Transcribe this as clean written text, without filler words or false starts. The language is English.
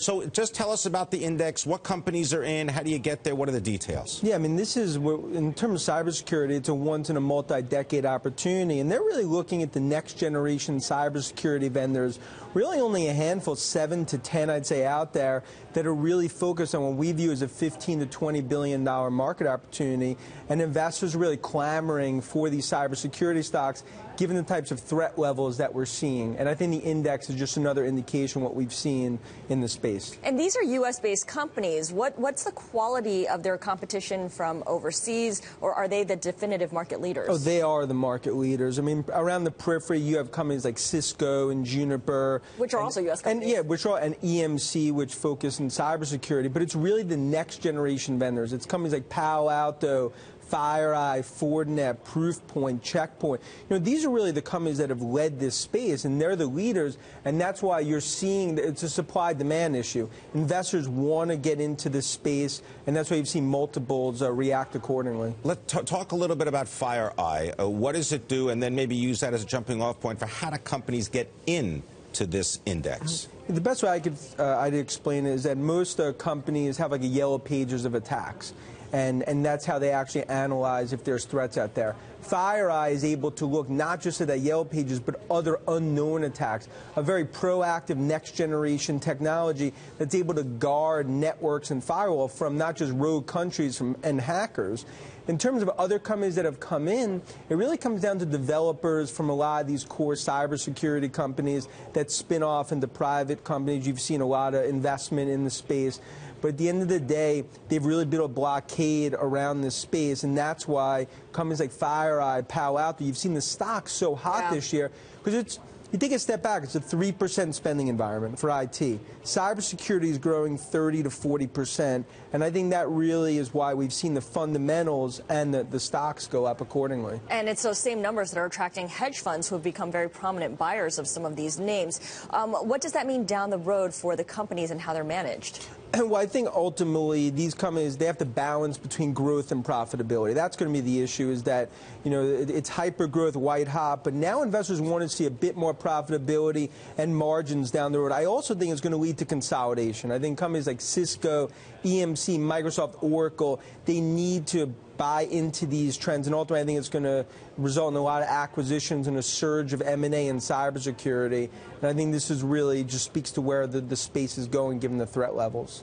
So just tell us about the index, what companies are in, how do you get there, what are the details? Yeah, I mean, this is, in terms of cybersecurity, it's a once-in-a-multi-decade opportunity, and they're really looking at the next-generation cybersecurity vendors. Really only a handful, 7 to 10, I'd say, out there that are really focused on what we view as a $15 to $20 billion market opportunity, and investors are really clamoring for these cybersecurity stocks given the types of threat levels that we're seeing. And I think the index is just another indication of what we've seen in the space. And these are U.S.-based companies. What's the quality of their competition from overseas, or are they the definitive market leaders? Oh, they are the market leaders. I mean, around the periphery, you have companies like Cisco and Juniper. Which are also U.S. companies. And EMC, which focus in cybersecurity. But it's really the next generation vendors. It's companies like Palo Alto, FireEye, Fortinet, Proofpoint, Checkpoint. You know, these are really the companies that have led this space, and they're the leaders, and that's why you're seeing it's a supply-demand issue. Investors want to get into this space, and that's why you've seen multiples react accordingly. Let's talk a little bit about FireEye. What does it do, and then maybe use that as a jumping-off point for how do companies get in to this index? The best way I'd explain it is that most companies have like a yellow pages of attacks. And that's how they actually analyze if there's threats out there. FireEye is able to look not just at that yellow pages, but other unknown attacks. A very proactive next-generation technology that's able to guard networks and firewall from not just rogue countries and hackers. In terms of other companies that have come in, it really comes down to developers from a lot of these core cybersecurity companies that spin off into private companies. You've seen a lot of investment in the space. But at the end of the day, they've really built a blockade around this space, and that's why companies like FireEye, Palo Alto, you've seen the stock so hot this year, because you take a step back, it's a 3% spending environment for IT. Cybersecurity is growing 30 to 40%, and I think that really is why we've seen the fundamentals and the stocks go up accordingly. And it's those same numbers that are attracting hedge funds who have become very prominent buyers of some of these names. What does that mean down the road for the companies and how they're managed? Well, I think ultimately these companies, they have to balance between growth and profitability. That's going to be the issue, is that, you know, it's hyper growth, white hot, but now investors want to see a bit more profitability and margins down the road. I also think it's going to lead to consolidation. I think companies like Cisco, EMC, Microsoft, Oracle, they need to buy into these trends, and ultimately I think it's going to result in a lot of acquisitions and a surge of M&A in cybersecurity. And I think this is really just speaks to where the space is going given the threat levels.